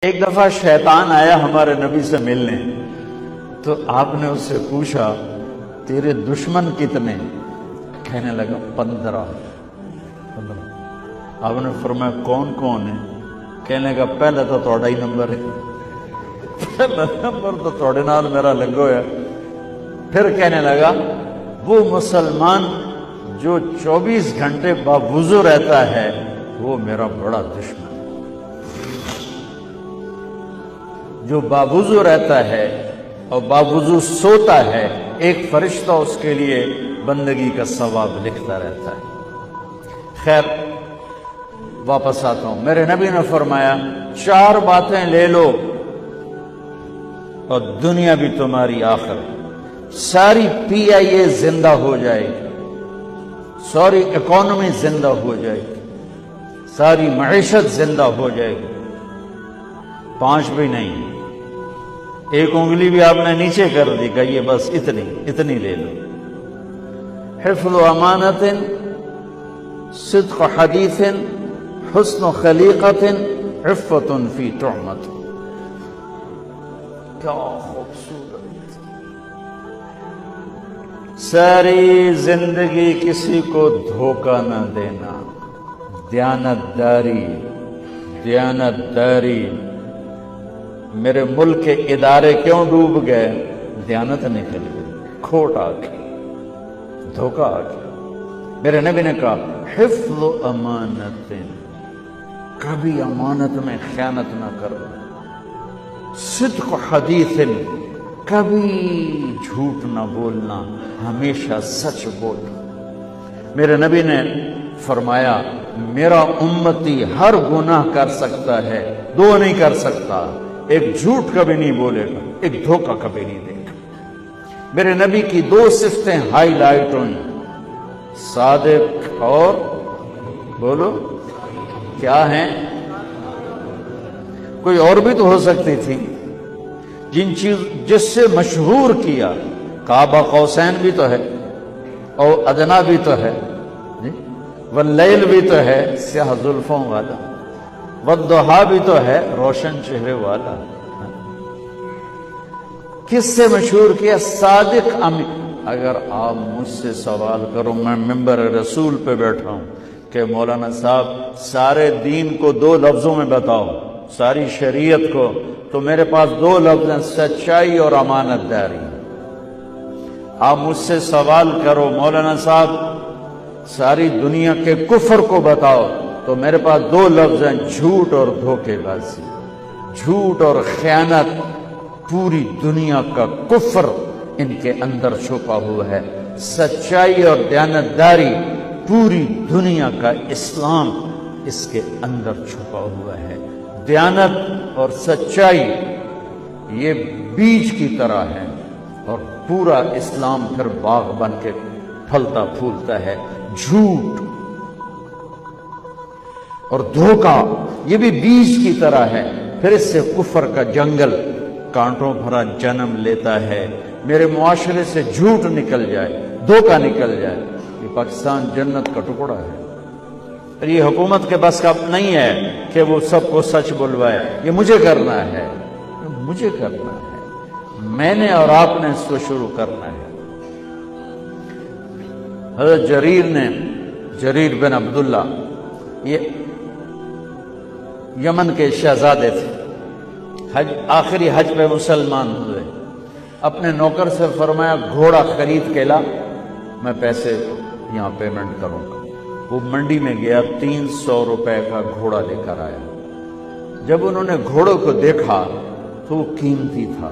ایک دفعہ شیطان آیا ہمارے نبی سے ملنے، تو آپ نے اس سے پوچھا تیرے دشمن کتنے؟ کہنے لگا 15۔ آپ نے فرمایا کون کون ہے؟ کہنے لگا پہلے تو تھوڑا ہی نمبر ہے، پہلا نمبر تو تھوڑے نال میرا لگو ہے۔ پھر کہنے لگا وہ مسلمان جو 24 گھنٹے باوضو رہتا ہے وہ میرا بڑا دشمن، جو باوضو رہتا ہے اور باوضو سوتا ہے، ایک فرشتہ اس کے لیے بندگی کا ثواب لکھتا رہتا ہے۔ خیر واپس آتا ہوں، میرے نبی نے فرمایا 4 باتیں لے لو اور دنیا بھی تمہاری آخر، ساری PIA زندہ ہو جائے گی، ساری اکانومی زندہ ہو جائے گی، ساری معیشت زندہ ہو جائے گی، 5 بھی نہیں، ایک انگلی بھی آپ نے نیچے کر دی، کہیے بس اتنی لے لو۔ حفظ امانت، صدق حدیث، حسن خلیقت، عفت فی طعمت۔ کیا خوبصورت! ساری زندگی کسی کو دھوکہ نہ دینا، دیانتداری۔ میرے ملک کے ادارے کیوں ڈوب گئے؟ دیانت نکل گئی، کھوٹ آ گئی، دھوکہ آ گیا۔ میرے نبی نے کہا حفظ امانت، کبھی امانت میں خیانت نہ کرو، صدق حدیث، کبھی جھوٹ نہ بولنا، ہمیشہ سچ بولنا۔ میرے نبی نے فرمایا میرا امتی ہر گناہ کر سکتا ہے، 2 نہیں کر سکتا، ایک جھوٹ کبھی نہیں بولے گا، ایک دھوکہ کبھی نہیں دے گا۔ میرے نبی کی 2 صفتیں ہائی لائٹ ہوئی، صادق اور بولو کیا ہیں؟ کوئی اور بھی تو ہو سکتی تھی، جس سے مشہور کیا، کعبہ قوسین بھی تو ہے، اور ادنا بھی تو ہے، واللیل بھی تو ہے سیاہ زلفوں والا، والضحیٰ بھی تو ہے روشن چہرے والا۔ کس سے مشہور کیا؟ صادق امین۔ اگر آپ مجھ سے سوال کرو، میں ممبر رسول پہ بیٹھا ہوں کہ مولانا صاحب سارے دین کو 2 لفظوں میں بتاؤ، ساری شریعت کو، تو میرے پاس 2 لفظ ہیں، سچائی اور امانت داری۔ آپ مجھ سے سوال کرو مولانا صاحب ساری دنیا کے کفر کو بتاؤ، تو میرے پاس 2 لفظ ہیں، جھوٹ اور دھوکے بازی۔ جھوٹ اور خیانت، پوری دنیا کا کفر ان کے اندر چھپا ہوا ہے، سچائی اور دیانتداری، پوری دنیا کا اسلام اس کے اندر چھپا ہوا ہے۔ دیانت اور سچائی یہ بیج کی طرح ہے، اور پورا اسلام پھر باغ بن کے پھلتا پھولتا ہے۔ جھوٹ اور دھوکہ یہ بھی بیج کی طرح ہے، پھر اس سے کفر کا جنگل کانٹوں بھرا جنم لیتا ہے۔ میرے معاشرے سے جھوٹ نکل جائے، دھوکہ نکل جائے، یہ پاکستان جنت کا ٹکڑا ہے۔ یہ حکومت کے بس کا نہیں ہے کہ وہ سب کو سچ بلوائے، یہ مجھے کرنا ہے، میں نے اور آپ نے اس کو شروع کرنا ہے۔ حضرت جریر بن عبداللہ یہ یمن کے شہزادے تھے، آخری حج پہ مسلمان ہوئے، اپنے نوکر سے فرمایا گھوڑا خرید کے لا، میں پیسے یہاں پیمنٹ کروں گا۔ وہ منڈی میں گیا، 300 روپے کا گھوڑا لے کر آیا۔ جب انہوں نے گھوڑوں کو دیکھا تو وہ قیمتی تھا،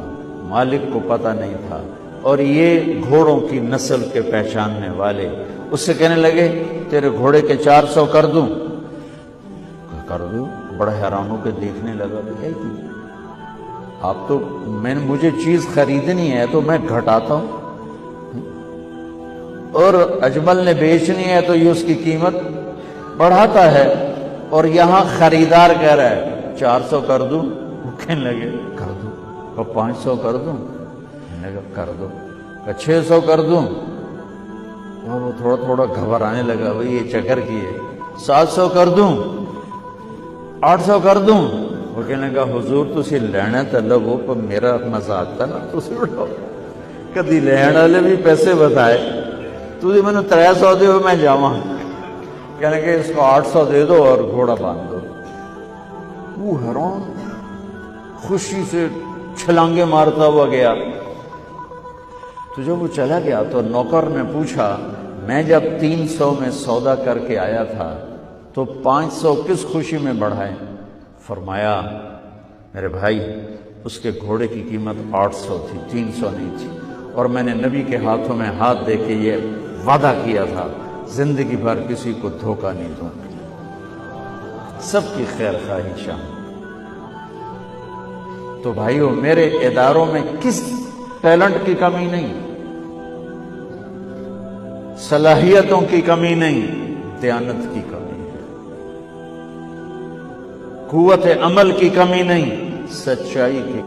مالک کو پتہ نہیں تھا، اور یہ گھوڑوں کی نسل کے پہچاننے والے اس سے کہنے لگے تیرے گھوڑے کے 400 کر دوں؟ کر دوں؟ بڑا حیران ہو کے دیکھنے لگا، آپ تو مجھے چیز خریدنی ہے تو میں گھٹاتا ہوں، اور اجمل نے بیچنی ہے تو یہ اس کی قیمت بڑھاتا ہے، اور یہاں خریدار کہہ رہا ہے 400 کر دوں؟ وہ کہنے لگے کر دوں۔ اور 500 کر دوں؟ کہنے لگا کر دو۔ 600 کر دوں؟ اور وہ تھوڑا گھبرانے لگا، بھئی یہ چکر کی ہے۔ 700 کر دوں؟ 800 کر دوں؟ وہ کہنے کا حضور تسی لینا تو لو پر میرا مزاق تھا نا تسی اٹھو کدی لین والے بھی پیسے بتائے تسی میں نے 300 دے میں جاواں کہنے کہ اس کو 800 دے دو اور گھوڑا باندھ دو وہ حیران خوشی سے چھلانگے مارتا ہوا گیا تو جب وہ چلا گیا تو نوکر نے پوچھا میں جب 300 میں سودا کر کے آیا تھا تو 500 کس خوشی میں بڑھائے فرمایا میرے بھائی اس کے گھوڑے کی قیمت 800 تھی 300 نہیں تھی اور میں نے نبی کے ہاتھوں میں ہاتھ دے کے یہ وعدہ کیا تھا زندگی بھر کسی کو دھوکہ نہیں دوں سب کی خیر خواہشاں تو بھائیو میرے اداروں میں کس ٹیلنٹ کی کمی نہیں صلاحیتوں کی کمی نہیں دیانت کی کمی ہے قوت عمل کی کمی نہیں سچائی کی